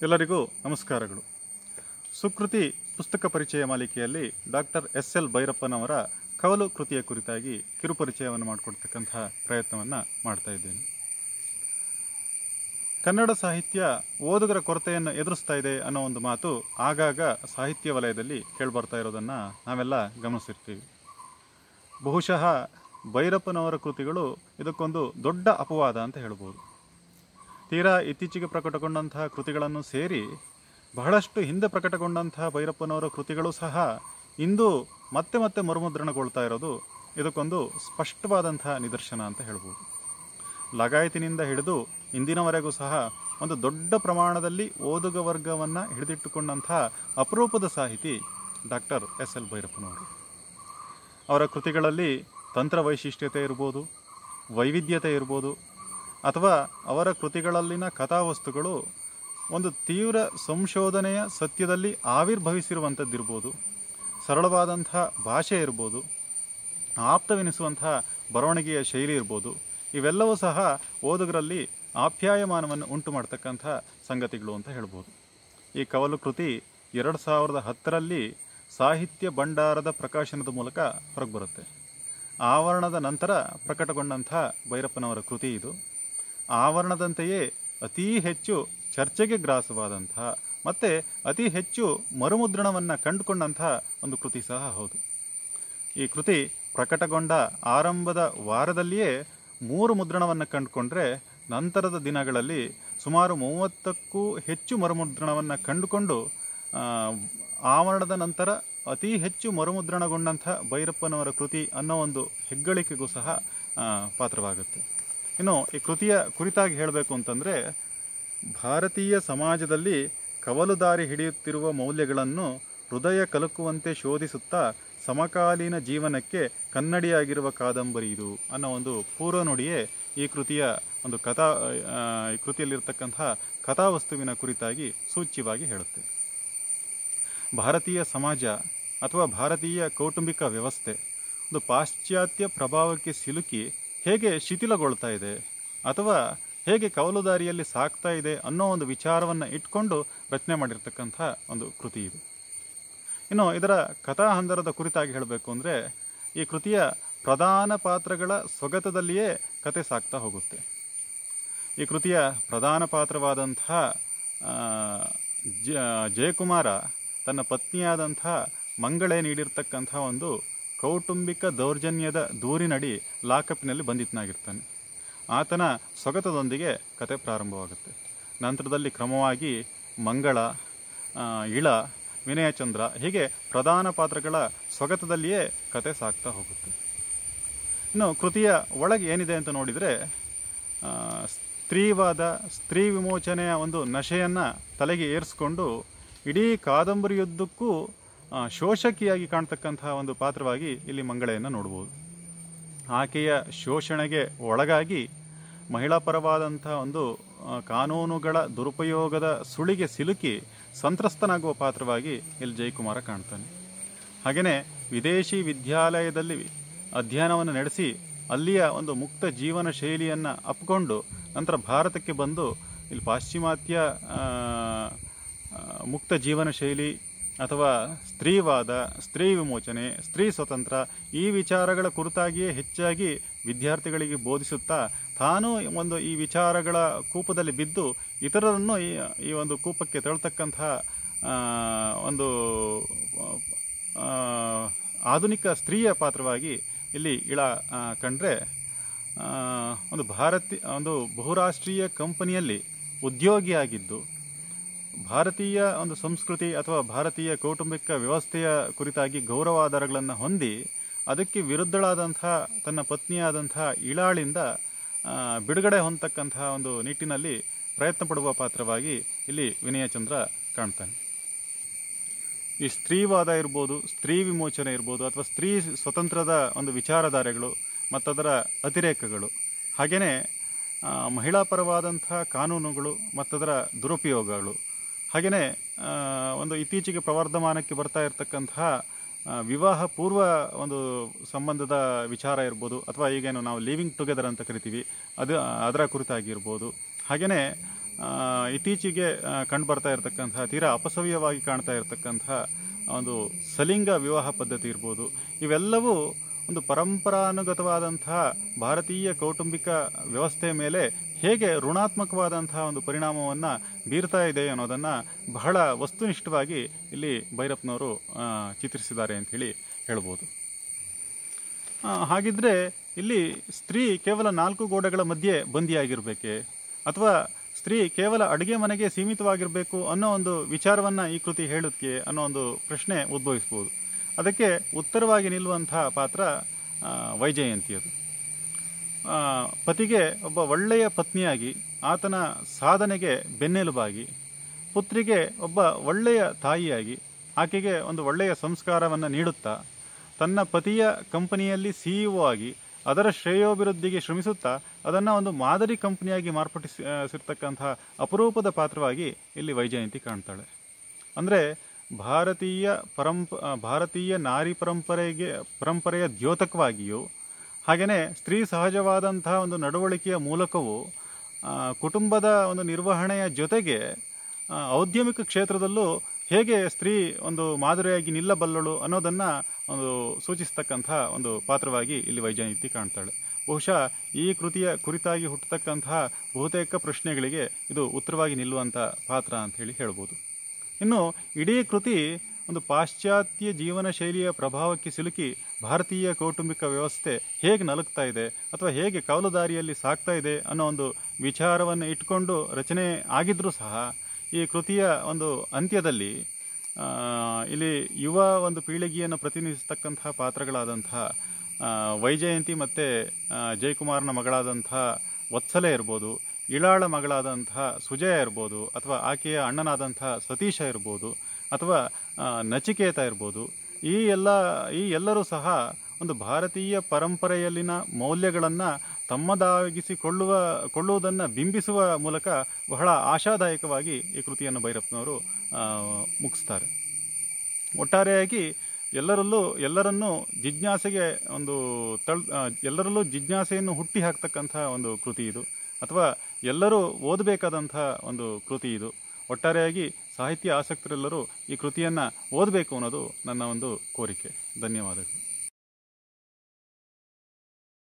ಎಲ್ಲರಿಗೂ ನಮಸ್ಕಾರಗಳು. ಸುಕೃತಿ ಪುಸ್ತಕ ಪರಿಚಯ ಮಾಲಿಕೆಯಲ್ಲಿ ಡಾಕ್ಟರ್ ಎಸ್.ಎಲ್. ಭೈರಪ್ಪನವರ ಕವಲು ಕೃತಿಯ ಕುರಿತಾಗಿ ಕಿರುಪರಿಚಯವನ್ನು ಮಾಡಿಕೊಡ್ತಕ್ಕಂತಹ ಪ್ರಯತ್ನವನ್ನು ಮಾಡ್ತಾ ಇದ್ದೇನೆ. ಕನ್ನಡ ಸಾಹಿತ್ಯ ಓದುಗರ ಕೊರತೆಯನ್ನು ಎದುರಿಸ್ತಾ ಇದೆ ಅನ್ನೋ ಒಂದು ಮಾತು ಆಗಾಗ ಸಾಹಿತ್ಯ ವಲಯದಲ್ಲಿ ಕೇಳಿಬರ್ತಾ ಇರೋದನ್ನು ನಾವೆಲ್ಲ ಗಮನಿಸಿರ್ತೀವಿ. ಬಹುಶಃ ಭೈರಪ್ಪನವರ ಕೃತಿಗಳು ಇದಕ್ಕೊಂದು ದೊಡ್ಡ ಅಪವಾದ ಅಂತ ಹೇಳ್ಬೋದು. ತೀರಾ ಇತ್ತೀಚೆಗೆ ಪ್ರಕಟಗೊಂಡಂತಹ ಕೃತಿಗಳನ್ನು ಸೇರಿ ಬಹಳಷ್ಟು ಹಿಂದೆ ಪ್ರಕಟಗೊಂಡಂತಹ ಭೈರಪ್ಪನವರ ಕೃತಿಗಳು ಸಹ ಇಂದು ಮತ್ತೆ ಮತ್ತೆ ಮರುಮುದ್ರಣಗೊಳ್ತಾ ಇರೋದು ಇದಕ್ಕೊಂದು ಸ್ಪಷ್ಟವಾದಂತಹ ನಿದರ್ಶನ ಅಂತ ಹೇಳ್ಬೋದು. ಲಗಾಯತಿನಿಂದ ಹಿಡಿದು ಇಂದಿನವರೆಗೂ ಸಹ ಒಂದು ದೊಡ್ಡ ಪ್ರಮಾಣದಲ್ಲಿ ಓದುಗ ವರ್ಗವನ್ನು ಹಿಡಿದಿಟ್ಟುಕೊಂಡಂತಹ ಅಪರೂಪದ ಸಾಹಿತಿ ಡಾಕ್ಟರ್ ಎಸ್.ಎಲ್. ಭೈರಪ್ಪನವರು. ಅವರ ಕೃತಿಗಳಲ್ಲಿ ತಂತ್ರ ವೈಶಿಷ್ಟ್ಯತೆ ಇರ್ಬೋದು, ವೈವಿಧ್ಯತೆ ಇರ್ಬೋದು, ಅಥವಾ ಅವರ ಕೃತಿಗಳಲ್ಲಿನ ಕಥಾವಸ್ತುಗಳು ಒಂದು ತೀವ್ರ ಸಂಶೋಧನೆಯ ಸತ್ಯದಲ್ಲಿ ಆವಿರ್ಭವಿಸಿರುವಂಥದ್ದಿರ್ಬೋದು, ಸರಳವಾದಂಥ ಭಾಷೆ ಇರ್ಬೋದು, ಆಪ್ತವೆನಿಸುವಂತಹ ಬರವಣಿಗೆಯ ಶೈಲಿ ಇರ್ಬೋದು, ಇವೆಲ್ಲವೂ ಸಹ ಓದುಗರಲ್ಲಿ ಆಪ್ಯಾಯಮಾನವನ್ನು ಉಂಟು ಮಾಡ್ತಕ್ಕಂಥ ಸಂಗತಿಗಳು ಅಂತ ಹೇಳ್ಬೋದು. ಈ ಕವಲು ಕೃತಿ 2010ರಲ್ಲಿ ಸಾಹಿತ್ಯ ಭಂಡಾರದ ಪ್ರಕಾಶನದ ಮೂಲಕ ಹೊರಗೆ ಬರುತ್ತೆ. ಆವರಣದ ನಂತರ ಪ್ರಕಟಗೊಂಡಂಥ ಭೈರಪ್ಪನವರ ಕೃತಿ ಇದು. ಆವರಣದಂತೆಯೇ ಅತೀ ಹೆಚ್ಚು ಚರ್ಚೆಗೆ ಗ್ರಾಸವಾದಂತಹ ಮತ್ತು ಅತಿ ಹೆಚ್ಚು ಮರುಮುದ್ರಣವನ್ನು ಕಂಡುಕೊಂಡಂತಹ ಒಂದು ಕೃತಿ ಸಹ ಹೌದು. ಈ ಕೃತಿ ಪ್ರಕಟಗೊಂಡ ಆರಂಭದ ವಾರದಲ್ಲಿಯೇ 3 ಮುದ್ರಣವನ್ನು ಕಂಡುಕೊಂಡ್ರೆ ನಂತರದ ದಿನಗಳಲ್ಲಿ ಸುಮಾರು 30ಕ್ಕೂ ಹೆಚ್ಚು ಮರುಮುದ್ರಣವನ್ನು ಕಂಡುಕೊಂಡು ಆವರಣದ ನಂತರ ಅತಿ ಹೆಚ್ಚು ಮರುಮುದ್ರಣಗೊಂಡಂಥ ಭೈರಪ್ಪನವರ ಕೃತಿ ಅನ್ನೋ ಒಂದು ಹೆಗ್ಗಳಿಕೆಗೂ ಸಹ ಪಾತ್ರವಾಗುತ್ತೆ. ಇನ್ನು ಈ ಕೃತಿಯ ಕುರಿತಾಗಿ ಹೇಳಬೇಕು ಅಂತಂದರೆ, ಭಾರತೀಯ ಸಮಾಜದಲ್ಲಿ ಕವಲುದಾರಿ ಹಿಡಿಯುತ್ತಿರುವ ಮೌಲ್ಯಗಳನ್ನು ಹೃದಯ ಕಲಕುವಂತೆ ಶೋಧಿಸುತ್ತಾ ಸಮಕಾಲೀನ ಜೀವನಕ್ಕೆ ಕನ್ನಡಿಯಾಗಿರುವ ಕಾದಂಬರಿ ಇದು ಅನ್ನೋ ಒಂದು ಪೂರ್ವ ನುಡಿಯೇ ಈ ಕೃತಿಯ ಒಂದು ಈ ಕೃತಿಯಲ್ಲಿರ್ತಕ್ಕಂತಹ ಕಥಾವಸ್ತುವಿನ ಕುರಿತಾಗಿ ಸೂಚ್ಯವಾಗಿ ಹೇಳುತ್ತೆ. ಭಾರತೀಯ ಸಮಾಜ ಅಥವಾ ಭಾರತೀಯ ಕೌಟುಂಬಿಕ ವ್ಯವಸ್ಥೆ ಒಂದು ಪಾಶ್ಚಾತ್ಯ ಪ್ರಭಾವಕ್ಕೆ ಸಿಲುಕಿ ಹೇಗೆ ಶಿಥಿಲಗೊಳ್ತಾ ಇದೆ ಅಥವಾ ಹೇಗೆ ಕವಲುದಾರಿಯಲ್ಲಿ ಸಾಕ್ತಾ ಇದೆ ಅನ್ನೋ ಒಂದು ವಿಚಾರವನ್ನು ಇಟ್ಕೊಂಡು ರಚನೆ ಮಾಡಿರ್ತಕ್ಕಂಥ ಒಂದು ಕೃತಿ ಇದು. ಇನ್ನು ಇದರ ಕಥಾಹಂದರದ ಕುರಿತಾಗಿ ಹೇಳಬೇಕು ಅಂದರೆ, ಈ ಕೃತಿಯ ಪ್ರಧಾನ ಪಾತ್ರಗಳ ಸ್ವಗತದಲ್ಲಿಯೇ ಕತೆ ಸಾಕ್ತಾ ಹೋಗುತ್ತೆ. ಈ ಕೃತಿಯ ಪ್ರಧಾನ ಪಾತ್ರವಾದಂಥ ಜಯಕುಮಾರ ತನ್ನ ಪತ್ನಿಯಾದಂಥ ಮಂಗಳೇ ನೀಡಿರ್ತಕ್ಕಂಥ ಒಂದು ಕೌಟುಂಬಿಕ ದೌರ್ಜನ್ಯದ ದೂರಿನಡಿ ಲಾಕಪ್ನಲ್ಲಿ ಬಂಧಿತನಾಗಿರ್ತಾನೆ. ಆತನ ಸ್ವಗತದೊಂದಿಗೆ ಕತೆ ಪ್ರಾರಂಭವಾಗುತ್ತೆ. ನಂತರದಲ್ಲಿ ಕ್ರಮವಾಗಿ ಮಂಗಳ, ಇಳ, ವಿನಯಚಂದ್ರ ಹೀಗೆ ಪ್ರಧಾನ ಪಾತ್ರಗಳ ಸ್ವಗತದಲ್ಲಿಯೇ ಕತೆ ಸಾಕ್ತಾ ಹೋಗುತ್ತೆ. ಇನ್ನು ಕೃತಿಯ ಒಳಗೆ ಏನಿದೆ ಅಂತ ನೋಡಿದರೆ, ಸ್ತ್ರೀವಾದ, ಸ್ತ್ರೀ ವಿಮೋಚನೆಯ ಒಂದು ನಶೆಯನ್ನು ತಲೆಗೆ ಏರಿಸ್ಕೊಂಡು ಇಡೀ ಕಾದಂಬರಿಯುದ್ದಕ್ಕೂ ಶೋಷಕಿಯಾಗಿ ಕಾಣ್ತಕ್ಕಂತಹ ಒಂದು ಪಾತ್ರವಾಗಿ ಇಲ್ಲಿ ಮಂಗಳೆಯನ್ನು ನೋಡ್ಬೋದು. ಆಕೆಯ ಶೋಷಣೆಗೆ ಒಳಗಾಗಿ ಮಹಿಳಾ ಪರವಾದಂಥ ಒಂದು ಕಾನೂನುಗಳ ದುರುಪಯೋಗದ ಸುಳಿಗೆ ಸಿಲುಕಿ ಸಂತ್ರಸ್ತನಾಗುವ ಪಾತ್ರವಾಗಿ ಇಲ್ಲಿ ಜಯಕುಮಾರ ಕಾಣ್ತಾನೆ. ಹಾಗೆಯೇ ವಿದೇಶಿ ವಿದ್ಯಾಲಯದಲ್ಲಿ ಅಧ್ಯಯನವನ್ನು ನಡೆಸಿ ಅಲ್ಲಿಯ ಒಂದು ಮುಕ್ತ ಜೀವನ ಶೈಲಿಯನ್ನು ಅಪ್ಪಿಕೊಂಡು ನಂತರ ಭಾರತಕ್ಕೆ ಬಂದು ಇಲ್ಲಿ ಪಾಶ್ಚಿಮಾತ್ಯ ಮುಕ್ತ ಜೀವನ ಶೈಲಿ ಅಥವಾ ಸ್ತ್ರೀವಾದ, ಸ್ತ್ರೀ ವಿಮೋಚನೆ, ಸ್ತ್ರೀ ಸ್ವತಂತ್ರ ಈ ವಿಚಾರಗಳ ಕುರಿತಾಗಿಯೇ ಹೆಚ್ಚಾಗಿ ವಿದ್ಯಾರ್ಥಿಗಳಿಗೆ ಬೋಧಿಸುತ್ತಾ ತಾನು ಒಂದು ಈ ವಿಚಾರಗಳ ಕೂಪದಲ್ಲಿ ಬಿದ್ದು ಇತರರನ್ನು ಈ ಒಂದು ಕೂಪಕ್ಕೆ ತಳ್ತಕ್ಕಂತಹ ಒಂದು ಆಧುನಿಕ ಸ್ತ್ರೀಯ ಪಾತ್ರವಾಗಿ ಇಲ್ಲಿ ಇಳ ಕಂಡ್ರೆ, ಒಂದು ಬಹುರಾಷ್ಟ್ರೀಯ ಕಂಪನಿಯಲ್ಲಿ ಉದ್ಯೋಗಿಯಾಗಿದ್ದು ಭಾರತೀಯ ಒಂದು ಸಂಸ್ಕೃತಿ ಅಥವಾ ಭಾರತೀಯ ಕೌಟುಂಬಿಕ ವ್ಯವಸ್ಥೆಯ ಕುರಿತಾಗಿ ಗೌರವಾಧಾರಗಳನ್ನು ಹೊಂದಿ ಅದಕ್ಕೆ ವಿರುದ್ಧಳಾದಂಥ ತನ್ನ ಪತ್ನಿಯಾದಂಥ ಇಳಾಳಿಂದ ಬಿಡುಗಡೆ ಹೊಂದತಕ್ಕಂತಹ ಒಂದು ನಿಟ್ಟಿನಲ್ಲಿ ಪ್ರಯತ್ನ ಪಡುವ ಪಾತ್ರವಾಗಿ ಇಲ್ಲಿ ವಿನಯಚಂದ್ರ ಕಾಣ್ತಾನೆ. ಈ ಸ್ತ್ರೀವಾದ ಇರ್ಬೋದು, ಸ್ತ್ರೀ ವಿಮೋಚನೆ ಇರ್ಬೋದು, ಅಥವಾ ಸ್ತ್ರೀ ಸ್ವತಂತ್ರದ ಒಂದು ವಿಚಾರಧಾರೆಗಳು ಮತ್ತದರ ಅತಿರೇಕಗಳು, ಹಾಗೆಯೇ ಮಹಿಳಾ ಪರವಾದಂಥ ಕಾನೂನುಗಳು ಮತ್ತದರ ದುರುಪಯೋಗಗಳು, ಹಾಗೆಯೇ ಒಂದು ಇತ್ತೀಚೆಗೆ ಪ್ರವರ್ಧಮಾನಕ್ಕೆ ಬರ್ತಾ ಇರತಕ್ಕಂತಹ ವಿವಾಹ ಪೂರ್ವ ಒಂದು ಸಂಬಂಧದ ವಿಚಾರ ಇರ್ಬೋದು, ಅಥವಾ ಈಗೇನು ನಾವು ಲಿವಿಂಗ್ ಟುಗೆದರ್ ಅಂತ ಕರಿತೀವಿ ಅದರ ಕುರಿತಾಗಿರ್ಬೋದು, ಹಾಗೆಯೇ ಇತ್ತೀಚೆಗೆ ಕಂಡುಬರ್ತಾ ಇರತಕ್ಕಂತಹ ತೀರಾ ಅಪಸವ್ಯವಾಗಿ ಕಾಣ್ತಾ ಇರತಕ್ಕಂತಹ ಒಂದು ಸಲಿಂಗ ವಿವಾಹ ಪದ್ಧತಿ ಇರ್ಬೋದು. ಇವೆಲ್ಲವೂ ಒಂದು ಪರಂಪರಾನುಗತವಾದಂತಹ ಭಾರತೀಯ ಕೌಟುಂಬಿಕ ವ್ಯವಸ್ಥೆ ಮೇಲೆ ಹೇಗೆ ಋಣಾತ್ಮಕವಾದಂತಹ ಒಂದು ಪರಿಣಾಮವನ್ನು ಬೀರ್ತಾ ಇದೆ ಅನ್ನೋದನ್ನು ಬಹಳ ವಸ್ತುನಿಷ್ಠವಾಗಿ ಇಲ್ಲಿ ಭೈರಪ್ಪನವರು ಚಿತ್ರಿಸಿದ್ದಾರೆ ಅಂಥೇಳಿ ಹೇಳ್ಬೋದು. ಹಾಗಿದ್ರೆ ಇಲ್ಲಿ ಸ್ತ್ರೀ ಕೇವಲ 4 ಗೋಡೆಗಳ ಮಧ್ಯೆ ಬಂದಿಯಾಗಿರ್ಬೇಕೆ, ಅಥವಾ ಸ್ತ್ರೀ ಕೇವಲ ಅಡುಗೆ ಮನೆಗೆ ಸೀಮಿತವಾಗಿರಬೇಕು ಅನ್ನೋ ಒಂದು ವಿಚಾರವನ್ನು ಈ ಕೃತಿ ಹೇಳೋದಕ್ಕೆ ಅನ್ನೋ ಒಂದು ಪ್ರಶ್ನೆ ಉದ್ಭವಿಸ್ಬೋದು. ಅದಕ್ಕೆ ಉತ್ತರವಾಗಿ ನಿಲ್ಲುವಂತಹ ಪಾತ್ರ ವೈಜಯಂತಿಯದು. ಪತಿಗೆ ಒಬ್ಬ ಒಳ್ಳೆಯ ಪತ್ನಿಯಾಗಿ, ಆತನ ಸಾಧನೆಗೆ ಬೆನ್ನೆಲುಬಾಗಿ, ಪುತ್ರಿಗೆ ಒಬ್ಬ ಒಳ್ಳೆಯ ತಾಯಿಯಾಗಿ, ಆಕೆಗೆ ಒಂದು ಒಳ್ಳೆಯ ಸಂಸ್ಕಾರವನ್ನು ನೀಡುತ್ತಾ, ತನ್ನ ಪತಿಯ ಕಂಪನಿಯಲ್ಲಿ CEO ಆಗಿ ಅದರ ಶ್ರೇಯೋಭಿವೃದ್ಧಿಗೆ ಶ್ರಮಿಸುತ್ತಾ ಅದನ್ನು ಒಂದು ಮಾದರಿ ಕಂಪನಿಯಾಗಿ ಮಾರ್ಪಡಿಸಿರ್ತಕ್ಕಂತಹ ಅಪರೂಪದ ಪಾತ್ರವಾಗಿ ಇಲ್ಲಿ ವೈಜಯಂತಿ ಕಾಣ್ತಾಳೆ. ಅಂದರೆ ಭಾರತೀಯ ನಾರಿ ಪರಂಪರೆಯ ದ್ಯೋತಕವಾಗಿಯೂ, ಹಾಗೆಯೇ ಸ್ತ್ರೀ ಸಹಜವಾದಂತಹ ಒಂದು ನಡವಳಿಕೆಯ ಮೂಲಕವೂ ಕುಟುಂಬದ ಒಂದು ನಿರ್ವಹಣೆಯ ಜೊತೆಗೆ ಔದ್ಯಮಿಕ ಕ್ಷೇತ್ರದಲ್ಲೂ ಹೇಗೆ ಸ್ತ್ರೀ ಒಂದು ಮಾದರಿಯಾಗಿ ನಿಲ್ಲಬಲ್ಲಳು ಅನ್ನೋದನ್ನು ಒಂದು ಸೂಚಿಸ್ತಕ್ಕಂಥ ಒಂದು ಪಾತ್ರವಾಗಿ ಇಲ್ಲಿ ವೈಜಯಂತಿ ಕಾಣ್ತಾಳೆ. ಬಹುಶಃ ಈ ಕೃತಿಯ ಕುರಿತಾಗಿ ಹುಟ್ಟತಕ್ಕಂತಹ ಬಹುತೇಕ ಪ್ರಶ್ನೆಗಳಿಗೆ ಇದು ಉತ್ತರವಾಗಿ ನಿಲ್ಲುವಂಥ ಪಾತ್ರ ಅಂತ ಹೇಳಿ ಹೇಳ್ಬೋದು. ಇನ್ನು ಇಡೀ ಕೃತಿ ಒಂದು ಪಾಶ್ಚಾತ್ಯ ಜೀವನ ಶೈಲಿಯ ಪ್ರಭಾವಕ್ಕೆ ಸಿಲುಕಿ ಭಾರತೀಯ ಕೌಟುಂಬಿಕ ವ್ಯವಸ್ಥೆ ಹೇಗೆ ನಲುಗ್ತಾ ಇದೆ ಅಥವಾ ಹೇಗೆ ಕವಲುದಾರಿಯಲ್ಲಿ ಸಾಗ್ತಾ ಇದೆ ಅನ್ನೋ ಒಂದು ವಿಚಾರವನ್ನು ಇಟ್ಕೊಂಡು ರಚನೆ ಆಗಿದ್ರೂ ಸಹ ಈ ಕೃತಿಯ ಒಂದು ಅಂತ್ಯದಲ್ಲಿ ಇಲ್ಲಿ ಯುವ ಒಂದು ಪೀಳಿಗೆಯನ್ನು ಪ್ರತಿನಿಧಿಸ್ತಕ್ಕಂತಹ ಪಾತ್ರಗಳಾದಂತಹ ವೈಜಯಂತಿ ಮತ್ತು ಜಯಕುಮಾರನ ಮಗಳಾದಂತಹ ವತ್ಸಲೆ ಇರ್ಬೋದು, ಇಳಾಳ ಮಗಳಾದಂತಹ ಸುಜಯ ಇರ್ಬೋದು, ಅಥವಾ ಆಕೆಯ ಅಣ್ಣನಾದಂತಹ ಸತೀಶ ಇರ್ಬೋದು, ಅಥವಾ ನಚಿಕೇತ ಇರ್ಬೋದು, ಈ ಎಲ್ಲರೂ ಸಹ ಒಂದು ಭಾರತೀಯ ಪರಂಪರೆಯಲ್ಲಿನ ಮೌಲ್ಯಗಳನ್ನು ತಮ್ಮದಾಗಿಸಿಕೊಳ್ಳುವುದನ್ನು ಬಿಂಬಿಸುವ ಮೂಲಕ ಬಹಳ ಆಶಾದಾಯಕವಾಗಿ ಈ ಕೃತಿಯನ್ನು ಭೈರಪ್ಪನವರು ಮುಗಿಸ್ತಾರೆ. ಒಟ್ಟಾರೆಯಾಗಿ ಎಲ್ಲರನ್ನೂ ಜಿಜ್ಞಾಸೆಗೆ ಎಲ್ಲರಲ್ಲೂ ಜಿಜ್ಞಾಸೆಯನ್ನು ಹುಟ್ಟಿ ಹಾಕ್ತಕ್ಕಂಥ ಒಂದು ಕೃತಿ ಇದು, ಅಥವಾ ಎಲ್ಲರೂ ಓದಬೇಕಾದಂಥ ಒಂದು ಕೃತಿ ಇದು. ಒಟ್ಟಾರೆಯಾಗಿ ಸಾಹಿತ್ಯ ಆಸಕ್ತರೆಲ್ಲರೂ ಈ ಕೃತಿಯನ್ನು ಓದಬೇಕು ಅನ್ನೋದು ನನ್ನ ಒಂದು ಕೋರಿಕೆ. ಧನ್ಯವಾದಗಳು.